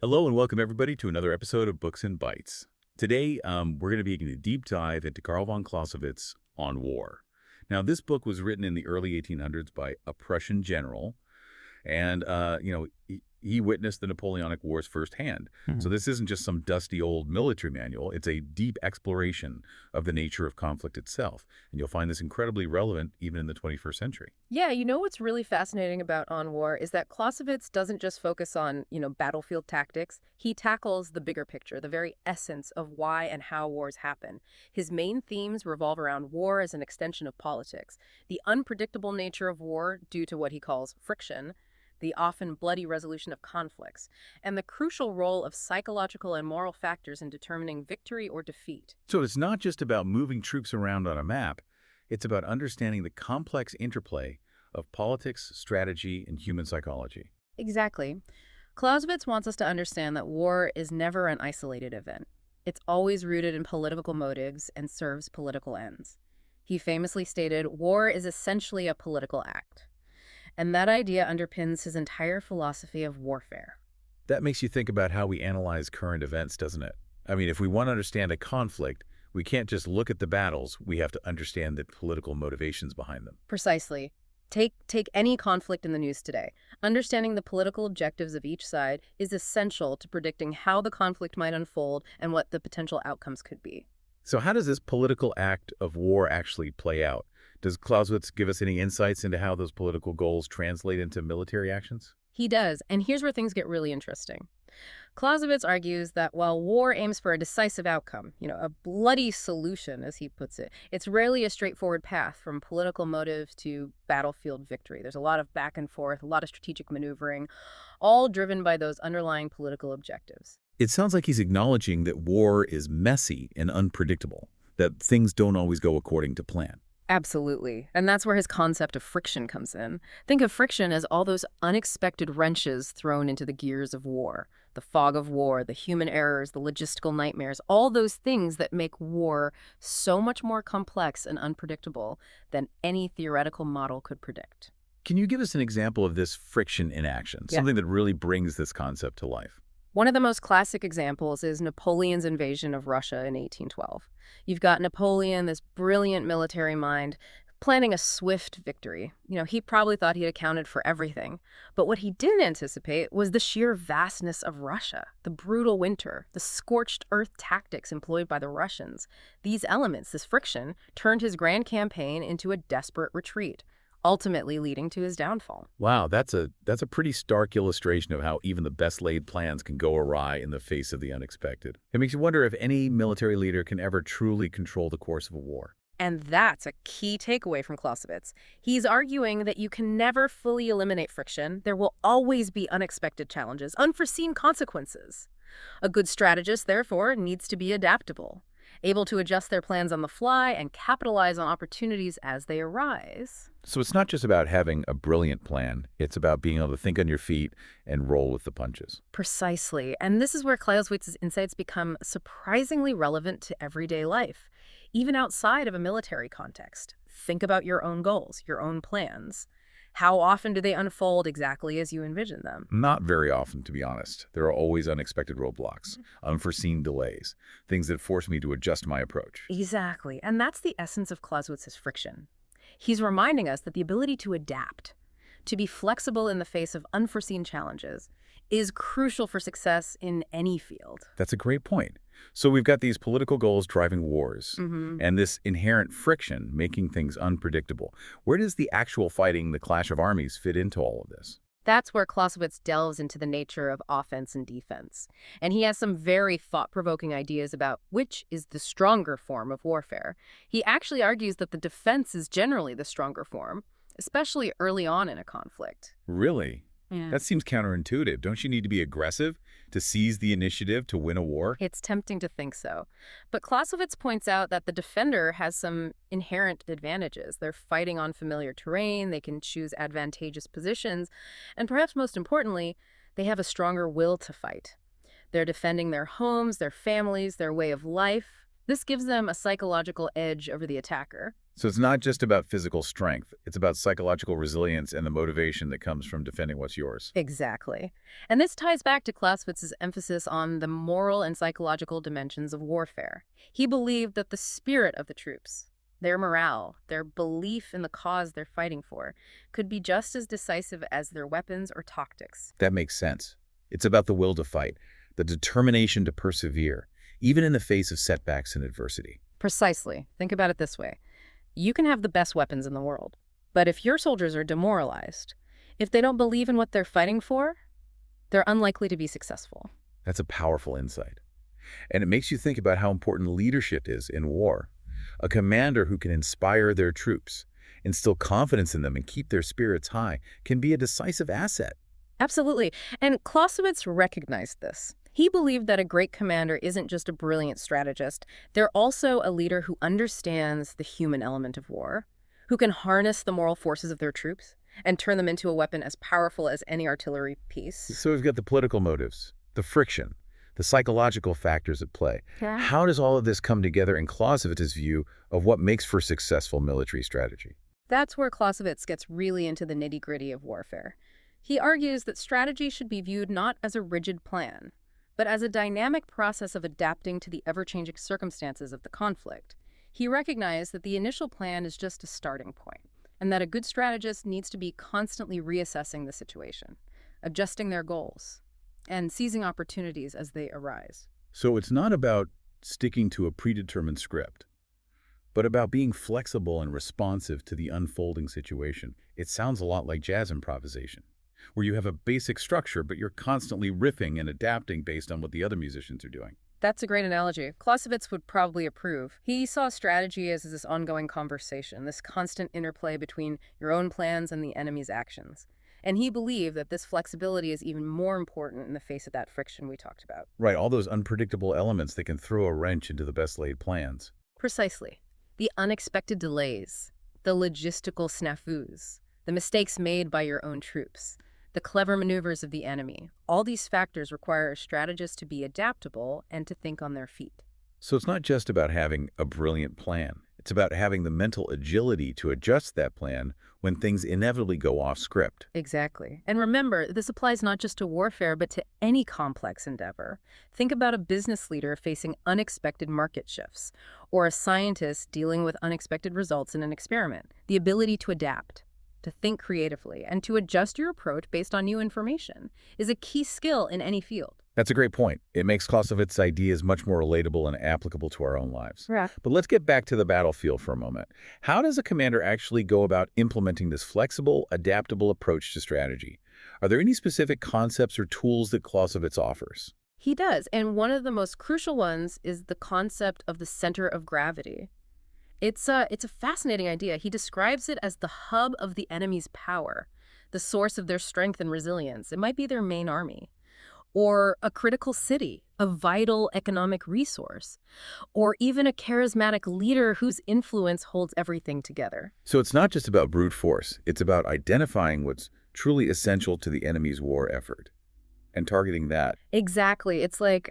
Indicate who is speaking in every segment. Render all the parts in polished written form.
Speaker 1: Hello and welcome everybody to another episode of Books and Bytes. Today, we're going to be taking a deep dive into Carl von Clausewitz on war. Now, this book was written in the early 1800s by a Prussian general, and he witnessed the Napoleonic Wars firsthand. So
Speaker 2: Mhm.
Speaker 1: this isn't just some dusty old military manual. It's a deep exploration of the nature of conflict itself, and you'll find this incredibly relevant even in the 21st century.
Speaker 3: Yeah, what's really fascinating about On War is that Clausewitz doesn't just focus on, battlefield tactics. He tackles the bigger picture, the very essence of why and how wars happen. His main themes revolve around war as an extension of politics, the unpredictable nature of war due to what he calls friction, the often bloody resolution of conflicts, and the crucial role of psychological and moral factors in determining victory or defeat.
Speaker 1: So it's not just about moving troops around on a map. It's about understanding the complex interplay of politics, strategy, and human psychology.
Speaker 3: Exactly. Clausewitz wants us to understand that war is never an isolated event. It's always rooted in political motives and serves political ends. He famously stated, "War is essentially a political act." And that idea underpins his entire philosophy of warfare.
Speaker 1: That makes you think about how we analyze current events, doesn't it? I mean, if we want to understand a conflict, we can't just look at the battles. We have to understand the political motivations behind them.
Speaker 3: Precisely. Take any conflict in the news today. Understanding the political objectives of each side is essential to predicting how the conflict might unfold and what the potential outcomes could be.
Speaker 1: So how does this political act of war actually play out? Does Clausewitz give us any insights into how those political goals translate into military actions?
Speaker 3: He does, and here's where things get really interesting. Clausewitz argues that while war aims for a decisive outcome, a bloody solution, as he puts it, it's rarely a straightforward path from political motive to battlefield victory. There's a lot of back and forth, a lot of strategic maneuvering, all driven by those underlying political objectives.
Speaker 1: It sounds like he's acknowledging that war is messy and unpredictable, that things don't always go according to plan.
Speaker 3: Absolutely. And that's where his concept of friction comes in. Think of friction as all those unexpected wrenches thrown into the gears of war. The fog of war, the human errors, the logistical nightmares, all those things that make war so much more complex and unpredictable than any theoretical model could predict.
Speaker 1: Can you give us an example of this friction in action,
Speaker 3: Yeah.
Speaker 1: something that really brings this concept to life?
Speaker 3: One of the most classic examples is Napoleon's invasion of Russia in 1812. You've got Napoleon, this brilliant military mind, planning a swift victory. He probably thought he had accounted for everything. But what he didn't anticipate was the sheer vastness of Russia, the brutal winter, the scorched earth tactics employed by the Russians. These elements, this friction, turned his grand campaign into a desperate retreat, ultimately leading to his downfall.
Speaker 1: Wow, that's a pretty stark illustration of how even the best laid plans can go awry in the face of the unexpected. It makes you wonder if any military leader can ever truly control the course of a war.
Speaker 3: And that's a key takeaway from Clausewitz. He's arguing that you can never fully eliminate friction. There will always be unexpected challenges, unforeseen consequences. A good strategist, therefore, needs to be adaptable, able to adjust their plans on the fly and capitalize on opportunities as they arise.
Speaker 1: So it's not just about having a brilliant plan. It's about being able to think on your feet and roll with the punches.
Speaker 3: Precisely. And this is where Clausewitz's insights become surprisingly relevant to everyday life, even outside of a military context. Think about your own goals, your own plans. How often do they unfold exactly as you envision them?
Speaker 1: Not very often, to be honest. There are always unexpected roadblocks, unforeseen delays, things that force me to adjust my approach.
Speaker 3: Exactly. And that's the essence of Clausewitz's friction. He's reminding us that the ability to adapt, to be flexible in the face of unforeseen challenges, is crucial for success in any field.
Speaker 1: That's a great point. So we've got these political goals driving wars, and this inherent friction making things unpredictable. Where does the actual fighting, the clash of armies, fit into all of this?
Speaker 3: That's where Clausewitz delves into the nature of offense and defense. And he has some very thought-provoking ideas about which is the stronger form of warfare. He actually argues that the defense is generally the stronger form, especially early on in a conflict.
Speaker 1: Really?
Speaker 3: Yeah.
Speaker 1: That seems counterintuitive. Don't you need to be aggressive to seize the initiative to win a war?
Speaker 3: It's tempting to think so. But Clausewitz points out that the defender has some inherent advantages. They're fighting on familiar terrain, they can choose advantageous positions, and perhaps most importantly, they have a stronger will to fight. They're defending their homes, their families, their way of life. This gives them a psychological edge over the attacker.
Speaker 1: So it's not just about physical strength. It's about psychological resilience and the motivation that comes from defending what's yours.
Speaker 3: Exactly. And this ties back to Clausewitz's emphasis on the moral and psychological dimensions of warfare. He believed that the spirit of the troops, their morale, their belief in the cause they're fighting for, could be just as decisive as their weapons or tactics.
Speaker 1: That makes sense. It's about the will to fight, the determination to persevere, even in the face of setbacks and adversity.
Speaker 3: Precisely. Think about it this way. You can have the best weapons in the world, but if your soldiers are demoralized, if they don't believe in what they're fighting for, they're unlikely to be successful.
Speaker 1: That's a powerful insight. And it makes you think about how important leadership is in war. A commander who can inspire their troops, instill confidence in them, and keep their spirits high can be a decisive asset.
Speaker 3: Absolutely. And Clausewitz recognized this. He believed that a great commander isn't just a brilliant strategist. They're also a leader who understands the human element of war, who can harness the moral forces of their troops and turn them into a weapon as powerful as any artillery piece.
Speaker 1: So we've got the political motives, the friction, the psychological factors at play.
Speaker 3: Yeah.
Speaker 1: How does all of this come together in Clausewitz's view of what makes for successful military strategy?
Speaker 3: That's where Clausewitz gets really into the nitty-gritty of warfare. He argues that strategy should be viewed not as a rigid plan, but as a dynamic process of adapting to the ever-changing circumstances of the conflict. He recognized that the initial plan is just a starting point, and that a good strategist needs to be constantly reassessing the situation, adjusting their goals, and seizing opportunities as they arise.
Speaker 1: So it's not about sticking to a predetermined script, but about being flexible and responsive to the unfolding situation. It sounds a lot like jazz improvisation, where you have a basic structure, but you're constantly riffing and adapting based on what the other musicians are doing.
Speaker 3: That's a great analogy. Clausewitz would probably approve. He saw strategy as this ongoing conversation, this constant interplay between your own plans and the enemy's actions. And he believed that this flexibility is even more important in the face of that friction we talked about.
Speaker 1: Right, all those unpredictable elements that can throw a wrench into the best laid plans.
Speaker 3: Precisely. The unexpected delays, the logistical snafus, the mistakes made by your own troops, the clever maneuvers of the enemy. All these factors require a strategist to be adaptable and to think on their feet.
Speaker 1: So it's not just about having a brilliant plan. It's about having the mental agility to adjust that plan when things inevitably go off script.
Speaker 3: Exactly. And remember, this applies not just to warfare, but to any complex endeavor. Think about a business leader facing unexpected market shifts, or a scientist dealing with unexpected results in an experiment. The ability to adapt, to think creatively, and to adjust your approach based on new information is a key skill in any field.
Speaker 1: That's a great point. It makes Clausewitz's ideas much more relatable and applicable to our own lives.
Speaker 3: Yeah.
Speaker 1: But let's get back to the battlefield for a moment. How does a commander actually go about implementing this flexible, adaptable approach to strategy? Are there any specific concepts or tools that Clausewitz offers?
Speaker 3: He does, and one of the most crucial ones is the concept of the center of gravity. It's a fascinating idea. He describes it as the hub of the enemy's power, the source of their strength and resilience. It might be their main army, or a critical city, a vital economic resource, or even a charismatic leader whose influence holds everything together.
Speaker 1: So it's not just about brute force. It's about identifying what's truly essential to the enemy's war effort and targeting that.
Speaker 3: Exactly. It's like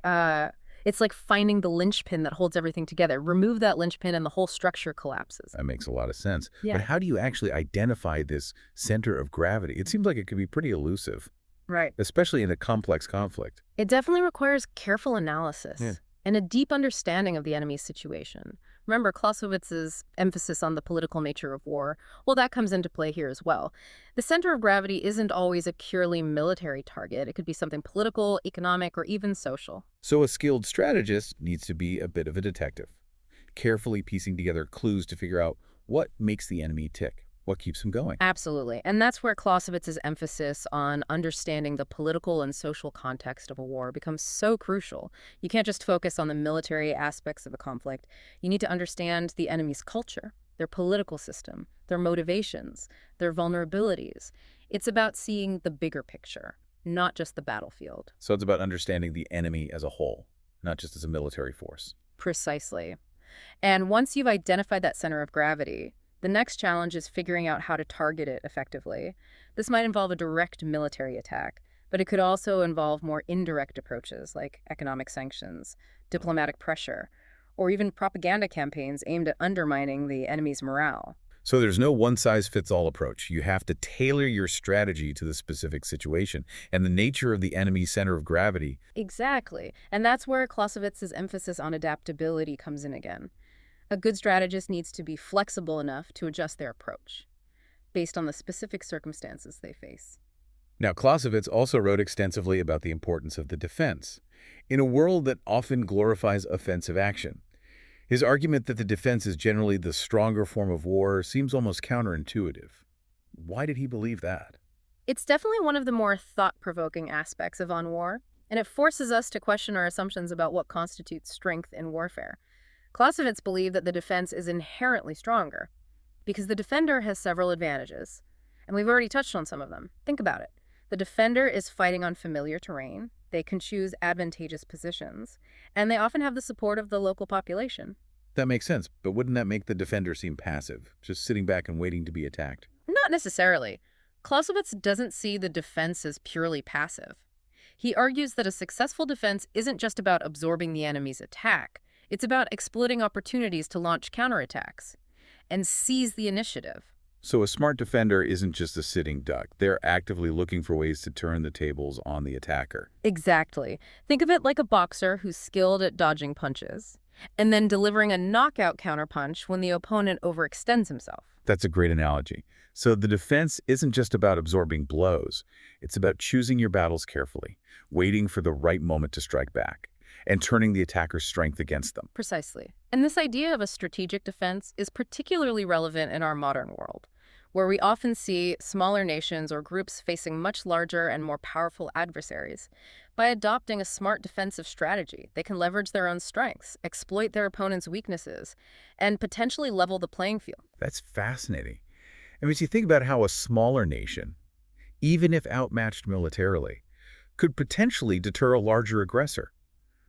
Speaker 3: finding the linchpin that holds everything together. Remove that linchpin and the whole structure collapses.
Speaker 1: That makes a lot of sense.
Speaker 3: Yeah.
Speaker 1: But how do you actually identify this center of gravity? It seems like it could be pretty elusive,
Speaker 3: Right.
Speaker 1: especially in a complex conflict.
Speaker 3: It definitely requires careful analysis
Speaker 1: Yeah.
Speaker 3: and a deep understanding of the enemy's situation. Remember, Clausewitz's emphasis on the political nature of war, well, that comes into play here as well. The center of gravity isn't always a purely military target. It could be something political, economic, or even social.
Speaker 1: So a skilled strategist needs to be a bit of a detective, carefully piecing together clues to figure out what makes the enemy tick, what keeps him going.
Speaker 3: Absolutely. And that's where Clausewitz's emphasis on understanding the political and social context of a war becomes so crucial. You can't just focus on the military aspects of a conflict. You need to understand the enemy's culture, their political system, their motivations, their vulnerabilities. It's about seeing the bigger picture, not just the battlefield.
Speaker 1: So it's about understanding the enemy as a whole, not just as a military force.
Speaker 3: Precisely. And once you've identified that center of gravity, the next challenge is figuring out how to target it effectively. This might involve a direct military attack, but it could also involve more indirect approaches like economic sanctions, diplomatic pressure, or even propaganda campaigns aimed at undermining the enemy's morale.
Speaker 1: So there's no one-size-fits-all approach. You have to tailor your strategy to the specific situation and the nature of the enemy's center of gravity.
Speaker 3: Exactly. And that's where Clausewitz's emphasis on adaptability comes in again. A good strategist needs to be flexible enough to adjust their approach based on the specific circumstances they face.
Speaker 1: Now, Clausewitz also wrote extensively about the importance of the defense in a world that often glorifies offensive action. His argument that the defense is generally the stronger form of war seems almost counterintuitive. Why did he believe that?
Speaker 3: It's definitely one of the more thought-provoking aspects of On War, and it forces us to question our assumptions about what constitutes strength in warfare. Clausewitz believed that the defense is inherently stronger because the defender has several advantages, and we've already touched on some of them. Think about it. The defender is fighting on familiar terrain, they can choose advantageous positions, and they often have the support of the local population.
Speaker 1: That makes sense, but wouldn't that make the defender seem passive, just sitting back and waiting to be attacked?
Speaker 3: Not necessarily. Clausewitz doesn't see the defense as purely passive. He argues that a successful defense isn't just about absorbing the enemy's attack, it's about exploiting opportunities to launch counterattacks and seize the initiative.
Speaker 1: So a smart defender isn't just a sitting duck. They're actively looking for ways to turn the tables on the attacker.
Speaker 3: Exactly. Think of it like a boxer who's skilled at dodging punches, and then delivering a knockout counterpunch when the opponent overextends himself.
Speaker 1: That's a great analogy. So the defense isn't just about absorbing blows. It's about choosing your battles carefully, waiting for the right moment to strike back, and turning the attacker's strength against them.
Speaker 3: Precisely. And this idea of a strategic defense is particularly relevant in our modern world, where we often see smaller nations or groups facing much larger and more powerful adversaries. By adopting a smart defensive strategy, they can leverage their own strengths, exploit their opponent's weaknesses, and potentially level the playing field.
Speaker 1: That's fascinating. I mean, you think about how a smaller nation, even if outmatched militarily, could potentially deter a larger aggressor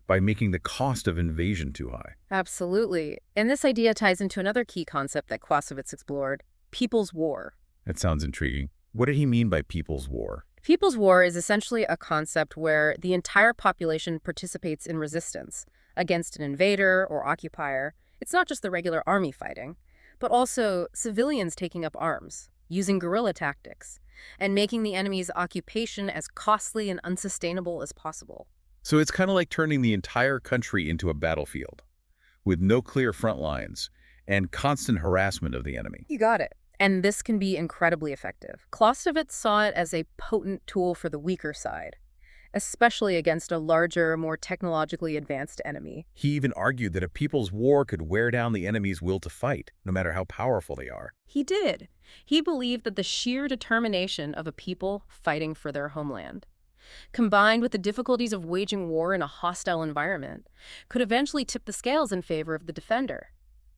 Speaker 1: by making the cost of invasion too high.
Speaker 3: Absolutely. And this idea ties into another key concept that Clausewitz explored: people's war.
Speaker 1: That sounds intriguing. What did he mean by people's war?
Speaker 3: People's war is essentially a concept where the entire population participates in resistance against an invader or occupier. It's not just the regular army fighting, but also civilians taking up arms, using guerrilla tactics, and making the enemy's occupation as costly and unsustainable as possible.
Speaker 1: So it's kind of like turning the entire country into a battlefield, with no clear front lines and constant harassment of the enemy.
Speaker 3: You got it. And this can be incredibly effective. Clausewitz saw it as a potent tool for the weaker side, especially against a larger, more technologically advanced enemy.
Speaker 1: He even argued that a people's war could wear down the enemy's will to fight, no matter how powerful they are.
Speaker 3: He did. He believed that the sheer determination of a people fighting for their homeland, combined with the difficulties of waging war in a hostile environment, could eventually tip the scales in favor of the defender.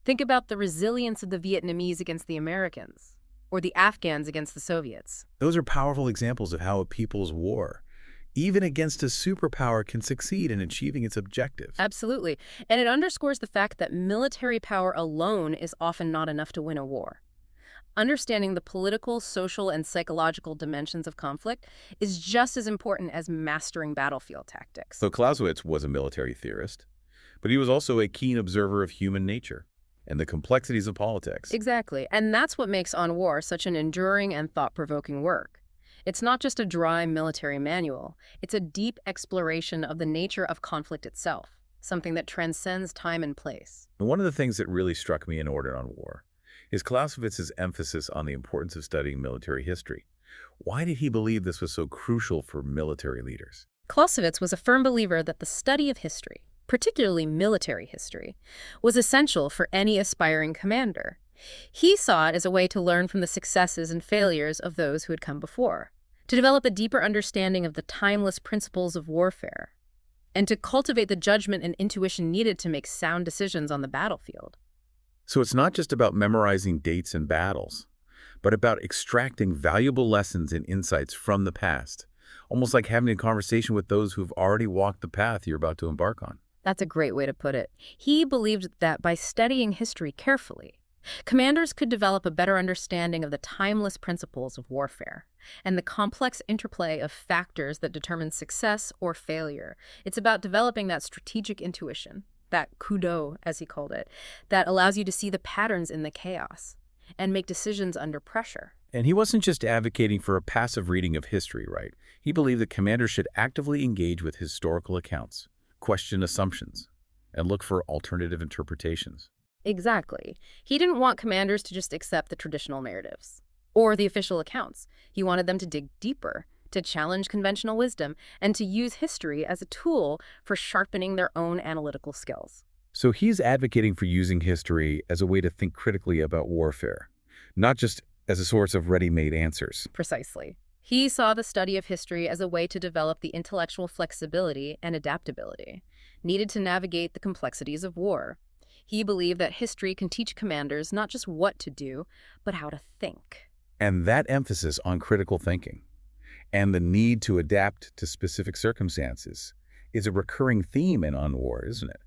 Speaker 3: Think about the resilience of the Vietnamese against the Americans, or the Afghans against the Soviets.
Speaker 1: Those are powerful examples of how a people's war, even against a superpower, can succeed in achieving its objectives.
Speaker 3: Absolutely. And it underscores the fact that military power alone is often not enough to win a war. Understanding the political, social, and psychological dimensions of conflict is just as important as mastering battlefield tactics.
Speaker 1: So Clausewitz was a military theorist, but he was also a keen observer of human nature and the complexities of politics.
Speaker 3: Exactly. And that's what makes On War such an enduring and thought-provoking work. It's not just a dry military manual. It's a deep exploration of the nature of conflict itself, something that transcends time and place.
Speaker 1: And one of the things that really struck me in Order on War is Clausewitz's emphasis on the importance of studying military history. Why did he believe this was so crucial for military leaders?
Speaker 3: Clausewitz was a firm believer that the study of history, particularly military history, was essential for any aspiring commander. He saw it as a way to learn from the successes and failures of those who had come before, to develop a deeper understanding of the timeless principles of warfare, and to cultivate the judgment and intuition needed to make sound decisions on the battlefield.
Speaker 1: So it's not just about memorizing dates and battles, but about extracting valuable lessons and insights from the past, almost like having a conversation with those who've already walked the path you're about to embark on.
Speaker 3: That's a great way to put it. He believed that by studying history carefully, commanders could develop a better understanding of the timeless principles of warfare and the complex interplay of factors that determine success or failure. It's about developing that strategic intuition. that kudo, as he called it, that allows you to see the patterns in the chaos and make decisions under pressure.
Speaker 1: And he wasn't just advocating for a passive reading of history, right? He believed that commanders should actively engage with historical accounts, question assumptions, and look for alternative interpretations.
Speaker 3: Exactly. He didn't want commanders to just accept the traditional narratives or the official accounts. He wanted them to dig deeper, to challenge conventional wisdom, and to use history as a tool for sharpening their own analytical skills.
Speaker 1: So he's advocating for using history as a way to think critically about warfare, not just as a source of ready-made answers.
Speaker 3: Precisely. He saw the study of history as a way to develop the intellectual flexibility and adaptability needed to navigate the complexities of war. He believed that history can teach commanders not just what to do, but how to think.
Speaker 1: And that emphasis on critical thinking and the need to adapt to specific circumstances is a recurring theme in On War, isn't it?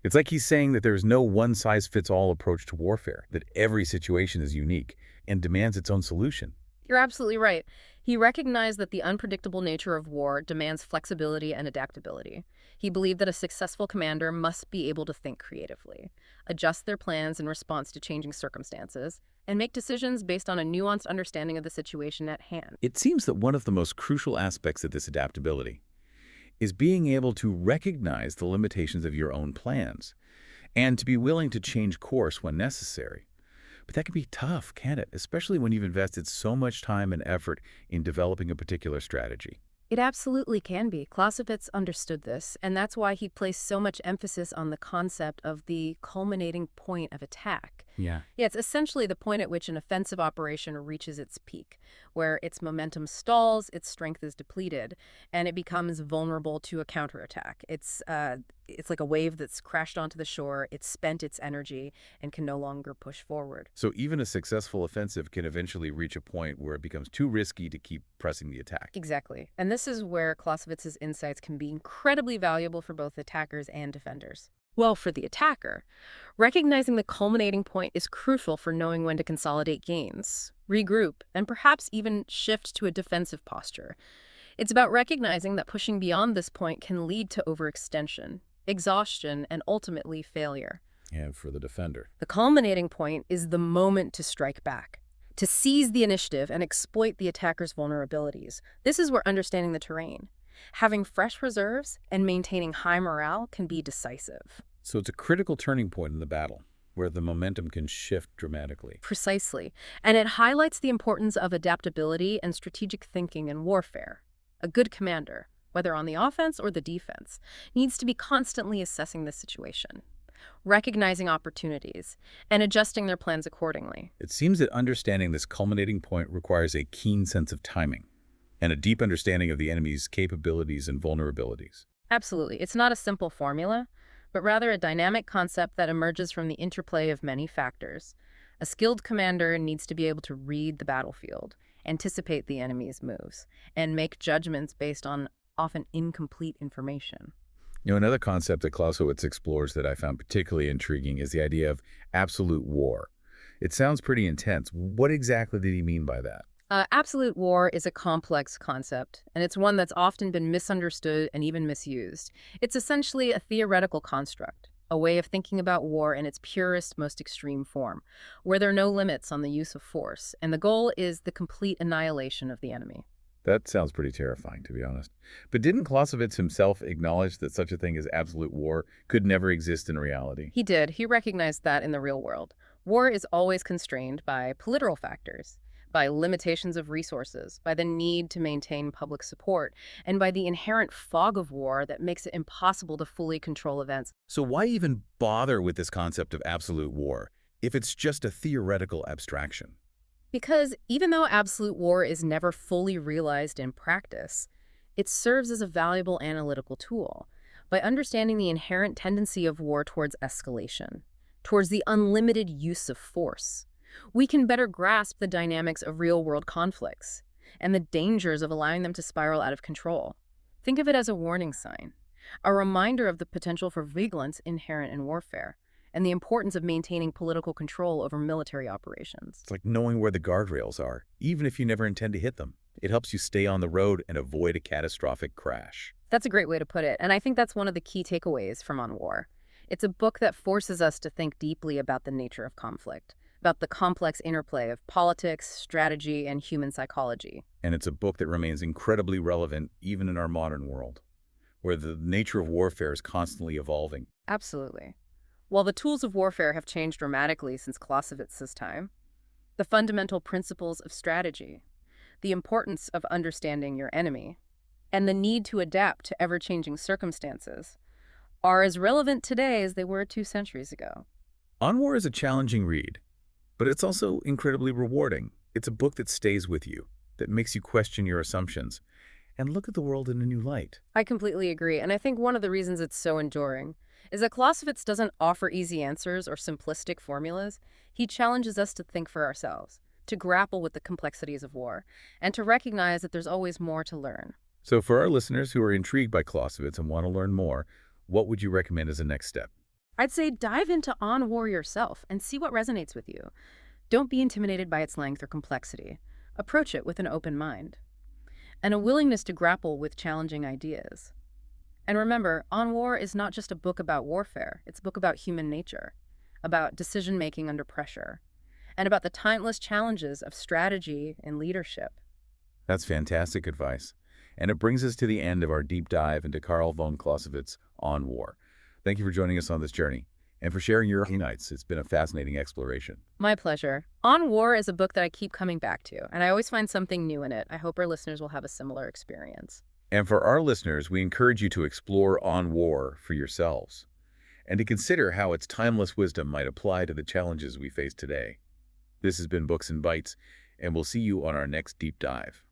Speaker 1: It's like he's saying that there's no one-size-fits-all approach to warfare, that every situation is unique and demands its own solution.
Speaker 3: You're absolutely right. He recognized that the unpredictable nature of war demands flexibility and adaptability. He believed that a successful commander must be able to think creatively, adjust their plans in response to changing circumstances, and make decisions based on a nuanced understanding of the situation at hand.
Speaker 1: It seems that one of the most crucial aspects of this adaptability is being able to recognize the limitations of your own plans and to be willing to change course when necessary. But that can be tough, can't it? Especially when you've invested so much time and effort in developing a particular strategy.
Speaker 3: It absolutely can be. Clausewitz understood this, and that's why he placed so much emphasis on the concept of the culminating point of attack.
Speaker 1: Yeah.
Speaker 3: Yeah, it's essentially the point at which an offensive operation reaches its peak, where its momentum stalls, its strength is depleted, and it becomes vulnerable to a counterattack. It's like a wave that's crashed onto the shore, it's spent its energy, and can no longer push forward.
Speaker 1: So even a successful offensive can eventually reach a point where it becomes too risky to keep pressing the attack.
Speaker 3: Exactly. And this is where Clausewitz's insights can be incredibly valuable for both attackers and defenders. Well, for the attacker, recognizing the culminating point is crucial for knowing when to consolidate gains, regroup, and perhaps even shift to a defensive posture. It's about recognizing that pushing beyond this point can lead to overextension, exhaustion, and ultimately failure.
Speaker 1: And for the defender.
Speaker 3: The culminating point is the moment to strike back, to seize the initiative and exploit the attacker's vulnerabilities. This is where understanding the terrain, having fresh reserves, and maintaining high morale can be decisive.
Speaker 1: So it's a critical turning point in the battle, where the momentum can shift dramatically.
Speaker 3: Precisely. And it highlights the importance of adaptability and strategic thinking in warfare. A good commander, whether on the offense or the defense, needs to be constantly assessing the situation, recognizing opportunities, and adjusting their plans accordingly.
Speaker 1: It seems that understanding this culminating point requires a keen sense of timing and a deep understanding of the enemy's capabilities and vulnerabilities.
Speaker 3: Absolutely. It's not a simple formula, but rather a dynamic concept that emerges from the interplay of many factors. A skilled commander needs to be able to read the battlefield, anticipate the enemy's moves, and make judgments based on often incomplete information.
Speaker 1: Another concept that Clausewitz explores that I found particularly intriguing is the idea of absolute war. It sounds pretty intense. What exactly did he mean by that?
Speaker 3: Absolute war is a complex concept, and it's one that's often been misunderstood and even misused. It's essentially a theoretical construct, a way of thinking about war in its purest, most extreme form, where there are no limits on the use of force, and the goal is the complete annihilation of the enemy.
Speaker 1: That sounds pretty terrifying, to be honest. But didn't Clausewitz himself acknowledge that such a thing as absolute war could never exist in reality?
Speaker 3: He did. He recognized that in the real world. War is always constrained by political factors, by limitations of resources, by the need to maintain public support, and by the inherent fog of war that makes it impossible to fully control events.
Speaker 1: So why even bother with this concept of absolute war if it's just a theoretical abstraction?
Speaker 3: Because even though absolute war is never fully realized in practice, it serves as a valuable analytical tool. By understanding the inherent tendency of war towards escalation, towards the unlimited use of force, we can better grasp the dynamics of real-world conflicts and the dangers of allowing them to spiral out of control. Think of it as a warning sign, a reminder of the potential for vigilance inherent in warfare, and the importance of maintaining political control over military operations.
Speaker 1: It's like knowing where the guardrails are, even if you never intend to hit them. It helps you stay on the road and avoid a catastrophic crash.
Speaker 3: That's a great way to put it, and I think that's one of the key takeaways from On War. It's a book that forces us to think deeply about the nature of conflict, about the complex interplay of politics, strategy, and human psychology.
Speaker 1: And it's a book that remains incredibly relevant even in our modern world, where the nature of warfare is constantly evolving.
Speaker 3: Absolutely. While the tools of warfare have changed dramatically since Clausewitz's time, the fundamental principles of strategy, the importance of understanding your enemy, and the need to adapt to ever-changing circumstances are as relevant today as they were 2 centuries ago.
Speaker 1: On War is a challenging read, but it's also incredibly rewarding. It's a book that stays with you, that makes you question your assumptions, and look at the world in a new light.
Speaker 3: I completely agree, and I think one of the reasons it's so enduring is that Clausewitz doesn't offer easy answers or simplistic formulas. He challenges us to think for ourselves, to grapple with the complexities of war, and to recognize that there's always more to learn.
Speaker 1: So for our listeners who are intrigued by Clausewitz and want to learn more, what would you recommend as a next step?
Speaker 3: I'd say dive into On War yourself and see what resonates with you. Don't be intimidated by its length or complexity. Approach it with an open mind and a willingness to grapple with challenging ideas. And remember, On War is not just a book about warfare. It's a book about human nature, about decision-making under pressure, and about the timeless challenges of strategy and leadership.
Speaker 1: That's fantastic advice. And it brings us to the end of our deep dive into Carl von Clausewitz on War. Thank you for joining us on this journey and for sharing your insights. It's been a fascinating exploration.
Speaker 3: My pleasure. On War is a book that I keep coming back to, and I always find something new in it. I hope our listeners will have a similar experience.
Speaker 1: And for our listeners, we encourage you to explore On War for yourselves and to consider how its timeless wisdom might apply to the challenges we face today. This has been Books and Bytes, and we'll see you on our next deep dive.